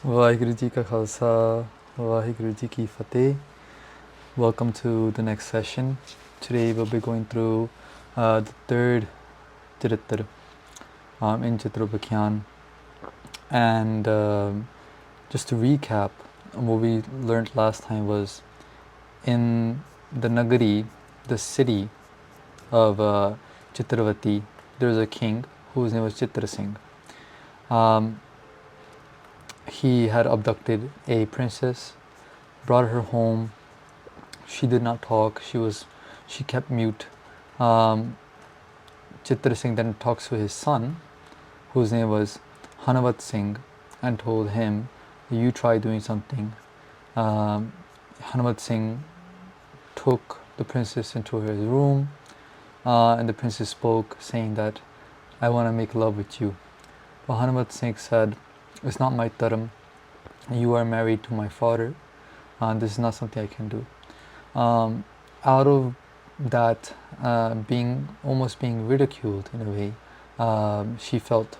Vaheguru Ji Ka Khalsa, Vaheguru Ji Ki Fateh. Welcome to the next session. Today we'll be going through the third Charitr in Charitropakhyan. And just to recap, what we learned last time was in the Nagari, the city of Chitravati, there was a king whose name was Chartir Singh. He had abducted a princess, brought her home. She did not talk. She kept mute. Chartir Singh then talks to his son, whose name was Hanavat Singh, and told him, "You try doing something." Hanavat Singh took the princess into his room, and the princess spoke, saying that, "I want to make love with you." But Hanavat Singh said, "It's not my dharam. You are married to my father. This is not something I can do." Out of that, almost being ridiculed in a way, she felt,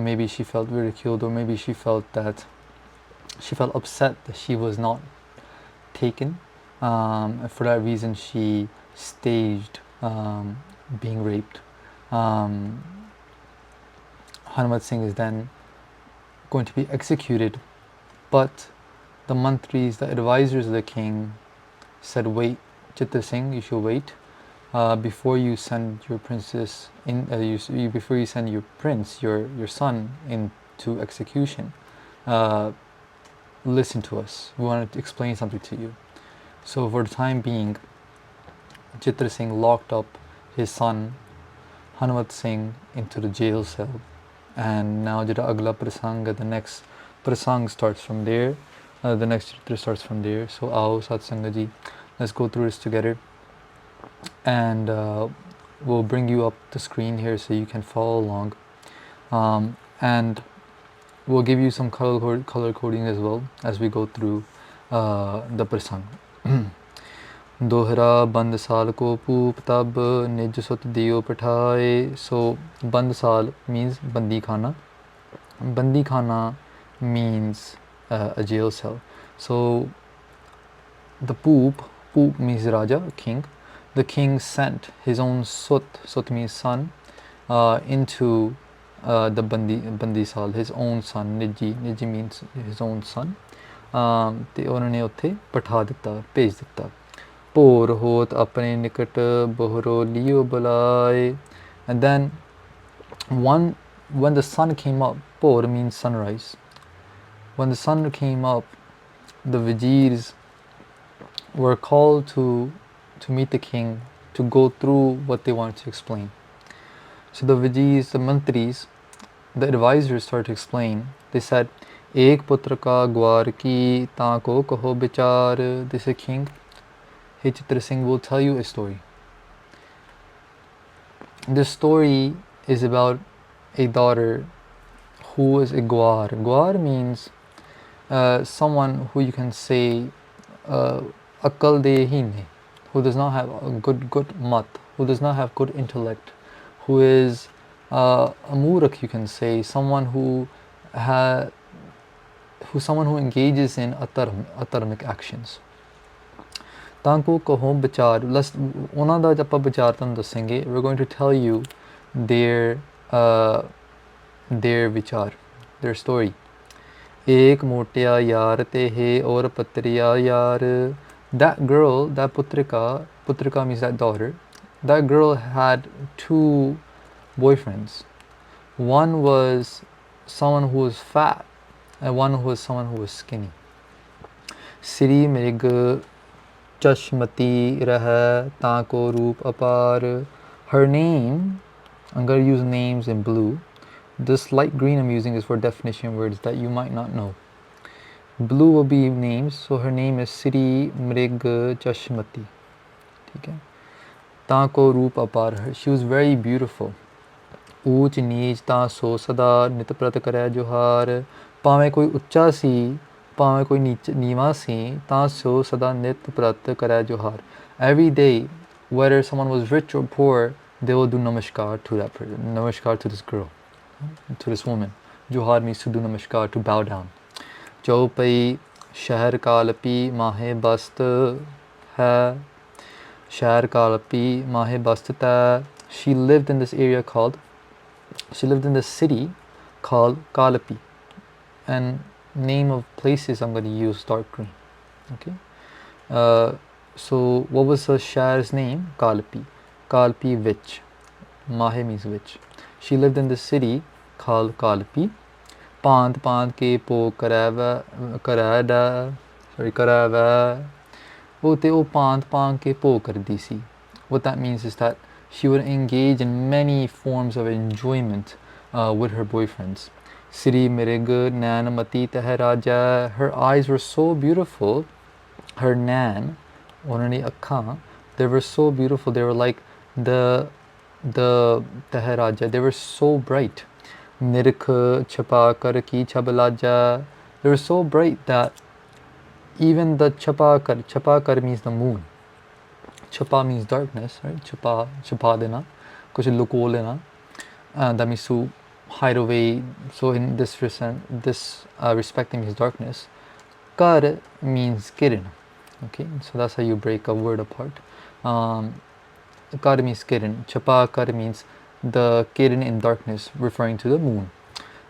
maybe she felt ridiculed, or maybe she felt upset that she was not taken. And for that reason, she staged being raped. Hanumat Singh is then going to be executed, but the mantris, the advisors of the king, said, "Wait, Chartir Singh, you should wait before you send your princess in. Before you send your prince, your son, into execution. Listen to us. We want to explain something to you." So for the time being, Chartir Singh locked up his son Hanumat Singh into the jail cell. And now the agla prasang, the next prasang starts from there. The next chapter starts from there. So aao satsanga ji, let's go through this together. And we'll bring you up the screen here so you can follow along. And we'll give you some color coding as well as we go through the prasang. Dohra bandasal ko poop tab nij sut diyo pathaye. So bandasal means bandi khana. Bandi khana means a jail cell. So the poop means Raja, king. The king sent his own sut means son, into the bandi sal, his own son. Niji means his own son. ਤੇ ਉਹਨਾਂ ਨੇ ਉੱਥੇ ਪਠਾ ਦਿੱਤਾ, ਭੇਜ ਦਿੱਤਾ. ਭੋਰ ਹੋਤ ਆਪਣੇ ਨਿਕਟ ਬਹਰੋ ਲਿਓ ਬੁਲਾਏ. And then when the sun came up, ਭੋਰ means sunrise. When the sun came up, the viziers were called to meet the king, to go through what they wanted to explain. So the viziers, the mantris, the advisors started to explain. They said, "Ek putra ka gwar ki ta ko kaho bichar." They said, "King, hey, Chartir Singh will tell you a story." This story is about a daughter who is a gwar. Gwar means someone who you can say akal dehin, who does not have a good mat, who does not have good intellect, who is a murak, you can say, someone who engages in adharmic actions. Tanko kaho bichar. ਉਹਨਾਂ ਦਾ ਆਪਾਂ ਵਿਚਾਰ ਤੁਹਾਨੂੰ ਦੱਸਾਂਗੇ. We're going to tell you their vichar, their story. Ek motya yaar te he aur patriya yaar. That girl, that putrika means that daughter, that girl had two boyfriends. One was someone who was fat, and one was someone who was skinny. Siri mrig chashmati raha taako roop apar. Her name, I'm going to use names in blue. This light green I'm using is for definition words that you might not know. Blue will be names. So her name is Siri Mrig Chashmati. Okay. Taako roop apar. She was very beautiful. Uch neech ta so sada nit prat kare johar. ਭਾਵੇਂ ਕੋਈ ਉੱਚਾ ਸੀ, ਭਾਵੇਂ ਕੋਈ ਨੀਵਾਂ ਸੀ, ਤਾਂ ਸੋ ਸਦਾ ਨਿਤ ਪ੍ਰਤ ਕਰੇ ਜੋਹਾਰ. Every day, whether someone was rich or poor, they will do namaskar to that person, namaskar to this girl, to this woman. Johar means to do namaskar, to bow down. Chaupai शहर कालपी माहे बस्त है शहर कालपी माहे बस्त तै. She lived in this area called, she lived in this city called Kalapi, and name of places I'm going to use dark green. Okay. So what was her shahr's name? Kalpi. Kalpi which? Mahe means which. She lived in the city called Kalpi. Pant pant ke po karada sorry karava. वो ते वो पांत पांत के पो करदी सी. What that means is that she would engage in many forms of enjoyment with her boyfriends. Siri Mirig Nan Mati Teharaja. Her eyes were so beautiful. Her nan, onani akkha, they were so beautiful. They were like the Teharaja. They were so bright. Nirkh Chapakar ki Chabalaja. They were so bright that even the Chapakar means the moon. Chapa means darkness, right? Chapa dena, kuch luko lena. That means to hide away. So in this respect means darkness. Kar means kiran. Okay, so that's how you break a word apart. Kar means kiran. Chapa kar means the kiran in darkness, referring to the moon.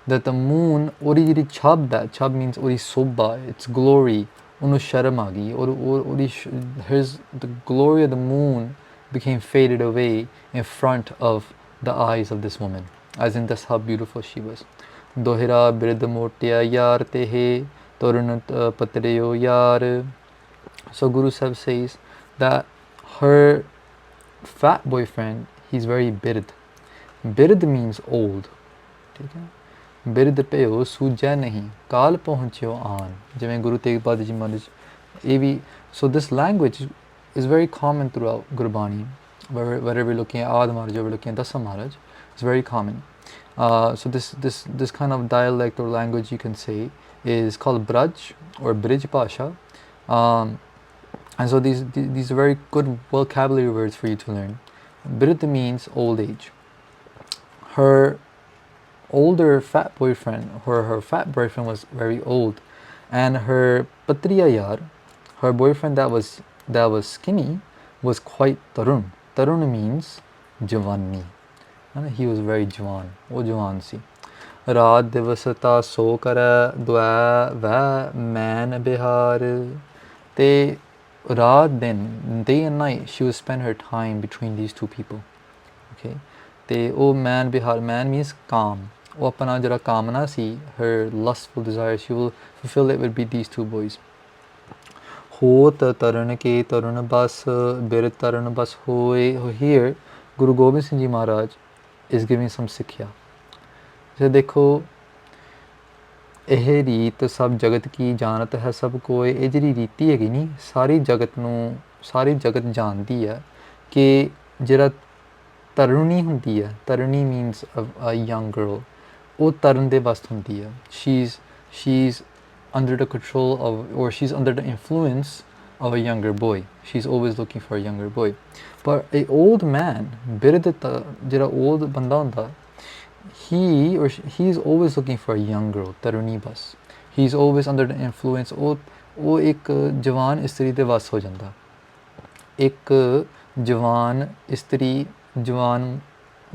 That the moon, ori jiri chab, that chab means ori sobha, its glory. Unu sharamagi, the glory of the moon became faded away in front of the eyes of this woman. As in, that's how beautiful she was. Dohira bird motya yar tehe torunat patreyo yar. So Guru Sahib says that her fat boyfriend, he's very bird. Bird means old. ਬਿਰਧ ਪਿਓ ਸੂਝੈ ਨਹੀਂ ਕਾਲ ਪਹੁੰਚਿਓ ਆਨ ਜਿਵੇਂ ਗੁਰੂ ਤੇਗ ਬਹਾਦਰ ਜੀ ਮਹਾਰਾਜ ਇਹ ਵੀ. So this language is very common throughout Gurbani, whether we're looking at Ad Maharaj or we're looking at Dasa Maharaj, it's very common. So this kind of dialect or language, you can say, is called Braj or Brij Pasha, and so these are very good vocabulary words for you to learn. Birth means old age. Her older fat boyfriend, her fat boyfriend was very old, and her patriya yar, her boyfriend that was skinny, was quite tarun. Tarun means javani, and he was very jawan. वो जवान सी. रात दिवसता सो कर द्वै वह man Bihar. ते रात दिन, day and night, she would spend her time between these two people. Okay. ते ओ man bihar, man means Kaam. वो अपना जरा कामना सी, her lustful desire, she will fulfill it with these two boys. होत तरन के तरन बस बिर तरन बस होए. Here Guru Gobind Singh Ji Maharaj is giving some sikhya. So देखो, ਇਹ ਰੀਤ ਸਭ ਜਗਤ ਕੀ ਜਾਣਤ ਹੈ ਸਭ ਕੋਏ. ਇਹ ਜਿਹੜੀ ਰੀਤੀ ਹੈਗੀ ਨੀ, ਸਾਰੀ ਜਗਤ ਜਾਣਦੀ ਹੈ ਕਿ ਜਿਹੜਾ ਤਰੁਣੀ ਹੁੰਦੀ ਹੈ, ਤਰੁਣੀ means a young girl, ਉਹ ਤਰਨ ਦੇ ਵਸਤ ਹੁੰਦੀ ਹੈ. She's under the control of, or she's under the influence of a younger boy. She's always looking for a younger boy. But a old man, ਬਿਰਧ ਜਿਹੜਾ old ਬੰਦਾ ਹੁੰਦਾ, he's always looking for a young girl, taruni bas. He's always under the influence. ਉਹ ਇੱਕ ਜਵਾਨ ਇਸਤਰੀ ਦੇ ਵਸ ਹੋ ਜਾਂਦਾ. ਇੱਕ ਜਵਾਨ ਇਸਤਰੀ ਜਵਾਨ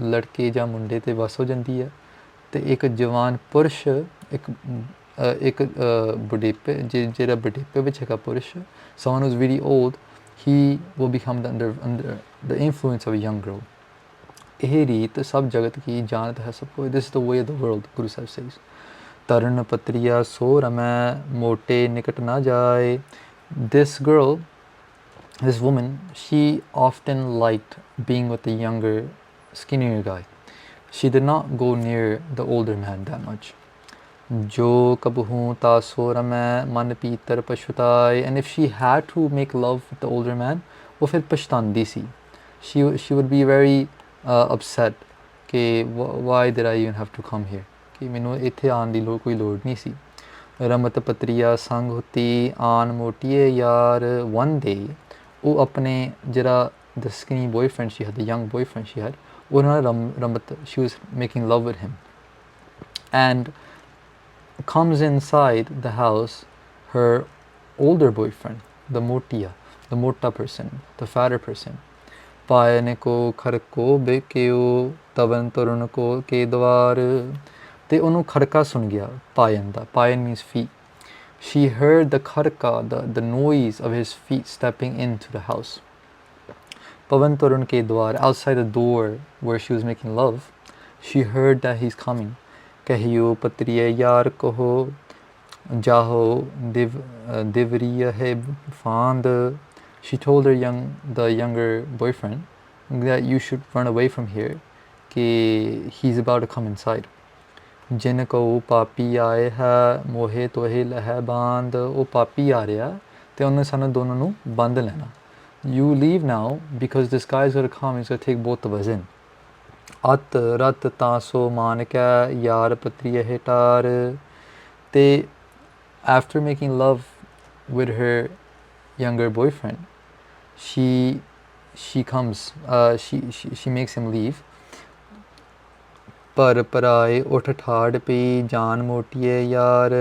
ਲੜਕੇ ਜਾਂ ਮੁੰਡੇ ਤੇ ਵਸ ਹੋ ਜਾਂਦੀ ਹੈ, ਤੇ ਇੱਕ ਜਵਾਨ ਪੁਰਸ਼ ਇੱਕ ਬੁਢੇਪੇ, ਜਿਹੜਾ ਬੁਢੇਪੇ ਵਿੱਚ ਹੈਗਾ ਪੁਰਸ਼, someone who's really old, he will become under the influence of a young girl. ਇਹ ਰੀਤ ਸਭ ਜਗਤ ਕੀ ਜਾਣਤ ਹੈ ਸਭ ਕੋਈ. This is the way of the world, Guru Sahib says. Tarn ਪਤਰੀਆ ਸੋ ਰਮੈ ਮੋਟੇ ਨਿਕਟ ਨਾ ਜਾਏ. This girl, this woman, she often liked being with the younger, skinnier guy. She did not go near the older man that much. Jo kabhu ta so ramai man pitar pashutaye. And if she had to make love with the older man, wo fir pashtandi si. She would be very upset कि why did I even have to come here, कि मैनू इत्थे आन दी कोई लोड़ नहीं सी. रमत पत्रिया संग होती आन मोटिए यार. One day वो अपने जरा the skinny boyfriend she had, the young boyfriend she had, वो ना ramat, she was making love with him, and comes inside the house her older boyfriend, the motia, the mota person, the fatter person. पायन को खड़को बेक्यो तवन तुरन को के द्वार ते ਉਹਨੂੰ ਖੜਕਾ ਸੁਣ ਗਿਆ ਪਾਇਨ ਦਾ ਪਾਇਨ means feet. She heard the khadka, the noise of his feet stepping into the house. Pavan Torun ke dwar, outside the door where she was making love, she heard that he's coming. Kahiyo patriye yaar koho jaho divriya hai fand. She told the younger boyfriend that you should run away from here, कि he's about to come inside. जिन को पापी आए है मोहे तोहे लह बांध ओ पापी आ रहा ते उन्हें सानू दोनों नू बंद लेना. You leave now because this guy is going to come, he's going to take both of us in. At rat taso मान क्या यार पत्रिय हेटार. They, after making love with her younger boyfriend, she comes, she makes him leave. पर पराए उठ ठाड़ पे जान मोटिए यार.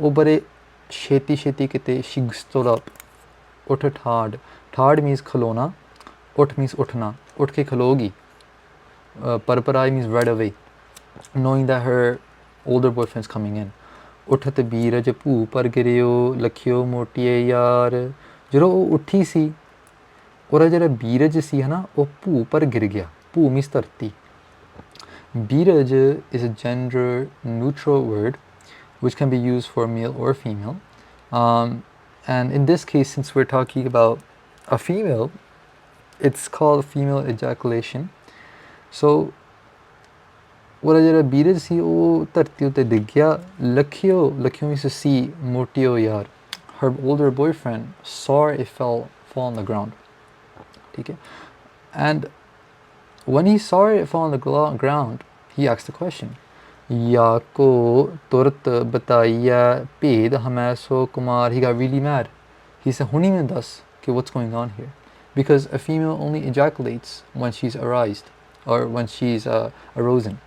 ओ बड़े छेती छेती किते, she stood up. उठ ठाड़, ठाड़ means खलोना, उठ means उठना, उठ के खलोगी. पर पराए means right away, knowing that her older boyfriend's coming in. उठत बीरज भू पर गिरियो लखियो मोटिए यार. ਜਦੋਂ ਉਹ ਉੱਠੀ ਸੀ, ਉਹਦਾ ਜਿਹੜਾ ਬੀਰਜ ਸੀ ਹੈ ਨਾ, ਉਹ ਭੂ ਪਰ ਗਿਰ ਗਿਆ. ਭੂ means ਧਰਤੀ. Biraj is a gender neutral word which can be used for male or female. And in this case, since we're talking about a female, it's called female ejaculation. So, ਉਹਦਾ ਜਿਹੜਾ ਬੀਰਜ ਸੀ ਉਹ ਧਰਤੀ ਉੱਤੇ ਡਿੱਗ ਗਿਆ. ਲਖਿਓ means to see, ਮੋਟਿਓ ਯਾਰ. Her older boyfriend saw it fall on the ground. Okay? And when he saw it fall on the ground, he asked the question, Ya ko turat bataiya ped hamaso kumar. He got really mad. He said, Huni mein das, okay, what's going on here? Because a female only ejaculates when she's aroused, or when she's arousing.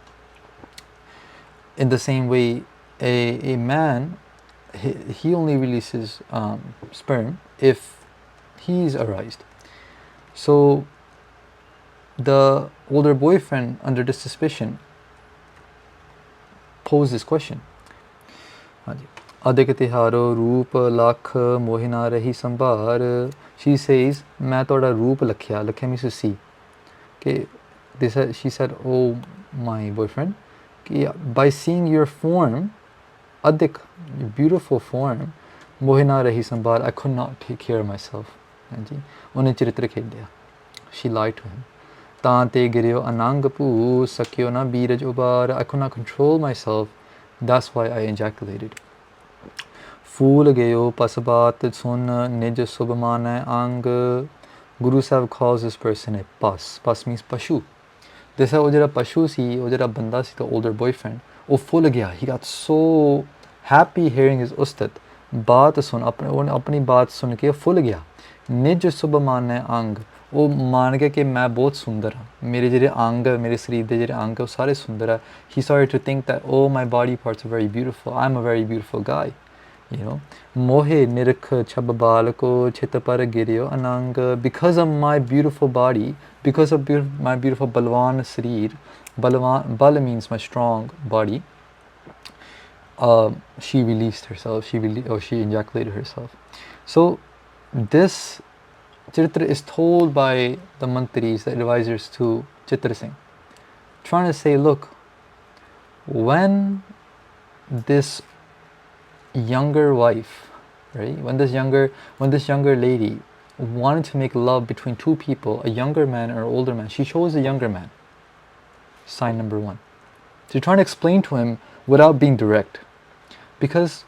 In the same way, a man, he only releases sperm if he's aroused. So the older boyfriend, under this suspicion, posed this question. Adik tiharo roop lakh mohina rahi sambar. She says, मैं तोड़ा रूप लखया. लखया means to see. Okay, she said, oh my boyfriend, by seeing your form, adik, your beautiful form, mohina rahi sambar, I could not take care of myself. Unhe Charitr khel liya. She lied to him. Tante giryo anang poo sakyo na biraj ubar. I could not control myself. That's why I ejaculated. Fool gayo pasbat sun nij submana ang. Guru Sahib calls this person a pas. Pas means pashu. This is ojara pashu si, ojara banda si, the older boyfriend. Oh, fool gaya. He got so happy hearing his ustad. Baat sun, apni baat sun ke fool gaya. ਨਿਜ ਸੁਭ ਮਾਨੈ ਅੰਗ. ਉਹ ਮੰਨ ਗਿਆ ਕਿ ਮੈਂ ਬਹੁਤ ਸੁੰਦਰ ਹਾਂ, ਮੇਰੇ ਜਿਹੜੇ ਅੰਗ, ਮੇਰੇ ਸਰੀਰ ਦੇ ਜਿਹੜੇ ਅੰਗ ਉਹ ਸਾਰੇ ਸੁੰਦਰ ਹੈ. He started to think that, oh, my body parts are very beautiful, I'm a very beautiful guy, you know. ਮੋਹੇ ਨਿਰਖ ਛਬ ਬਾਲ ਕੋ ਛਿਤ ਪਰ ਗਿਰਿਓ ਅਨੰਗ. Because of my beautiful body, because of my beautiful balwan ਸਰੀਰ, bal means my strong body, she released herself, she ejaculated herself. So this Charitr is told by the mantris, the advisors to Chartir Singh, trying to say, look, when this younger wife, right, when this younger lady wanted to make love between two people, a younger man or an older man, she chose the younger man. Sign number one. So you're trying to explain to him without being direct, because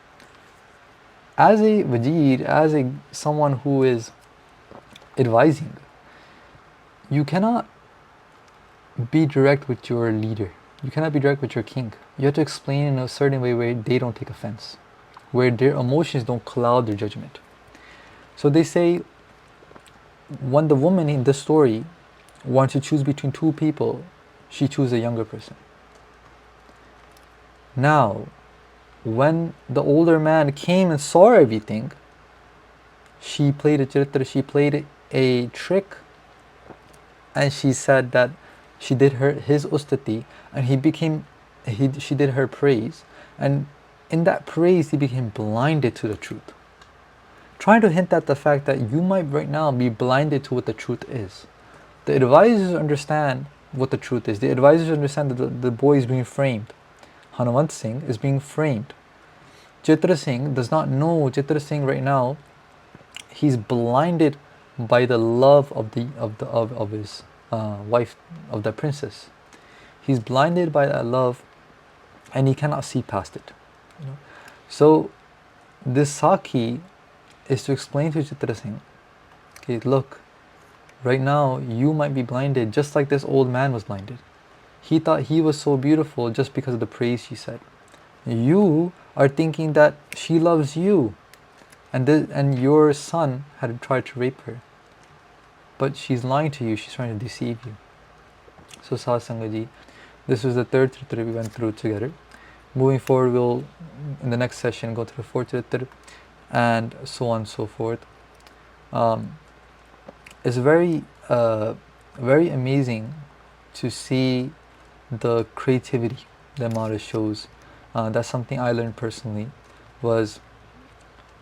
as a wazir, as someone who is advising, you cannot be direct with your leader. You cannot be direct with your king. You have to explain in a certain way where they don't take offense, where their emotions don't cloud their judgment. So they say, when the woman in this story wants to choose between two people, she chooses a younger person. Now, when the older man came and saw everything, she played a Charitr, she played a trick, and she said that she did his ustati, and she did her praise, and in that praise he became blinded to the truth. Trying to hint at the fact that you might right now be blinded to what the truth is. The advisors understand what the truth is. The advisors understand that the boy is being framed. Hanumant Singh is being framed. Chartir Singh does not know. Chartir Singh right now, he's blinded by the love of his wife, of the princess. He's blinded by that love, and he cannot see past it. You know? So this Saki is to explain to Chartir Singh, okay, look, right now you might be blinded just like this old man was blinded. He thought he was so beautiful just because of the praise she said. You are thinking that she loves you, and your son had tried to rape her. But she's lying to you, she's trying to deceive you. So Satsangaji, this was the third Charitre we went through together. Moving forward, we'll, in the next session, go to the fourth Charitre, and so on and so forth. It's very, very amazing to see the creativity that Mara shows. That's something I learned personally, was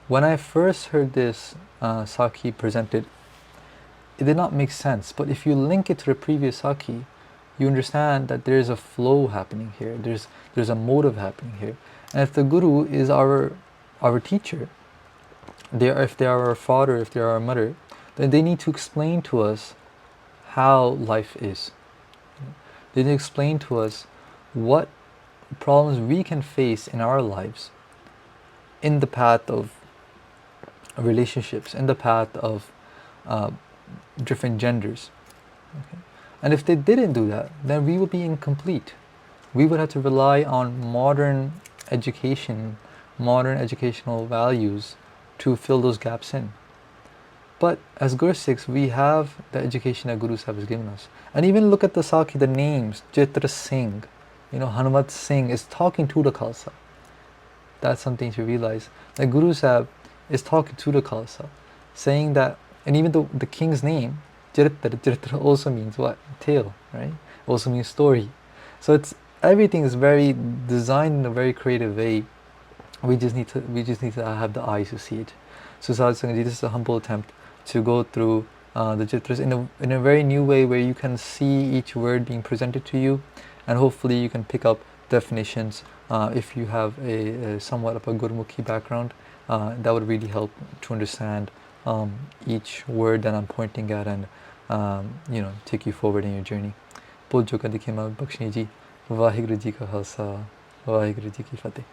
when I first heard this Saki presented, it did not make sense. But if you link it to the previous Saki, you understand that there's a flow happening here. There's a motive happening here. And if the Guru is our teacher, if they are our father, if they are our mother, then they need to explain to us how life is. They need to explain to us what problems we can face in our lives in the path of relationships, in the path of different genders. Okay? And if they didn't do that, then we would be incomplete. We would have to rely on modern education, modern educational values to fill those gaps in. But as Guru Sikhs, we have the education that Guru Sahib has given us. And even look at the Saki, the names, Chartir Singh, Hanumat Singh is talking to the Khalsa. That's something to realize. That Guru Sahib is talking to the Khalsa, saying that, and even the king's name, Charitr also means what? Tale, right? Also means story. So everything is very designed in a very creative way. We just need to have the eyes to see it. So Sadhu Sangaji, this is a humble attempt to go through the Chitras in a very new way, where you can see each word being presented to you, and hopefully you can pick up definitions if you have a somewhat of a Gurmukhi background. That would really help to understand each word that I'm pointing at, and take you forward in your journey. Bol jo ka dikhe ma bakshni ji, Vaheguru ji ka khalsa, Vaheguru ji ki fateh.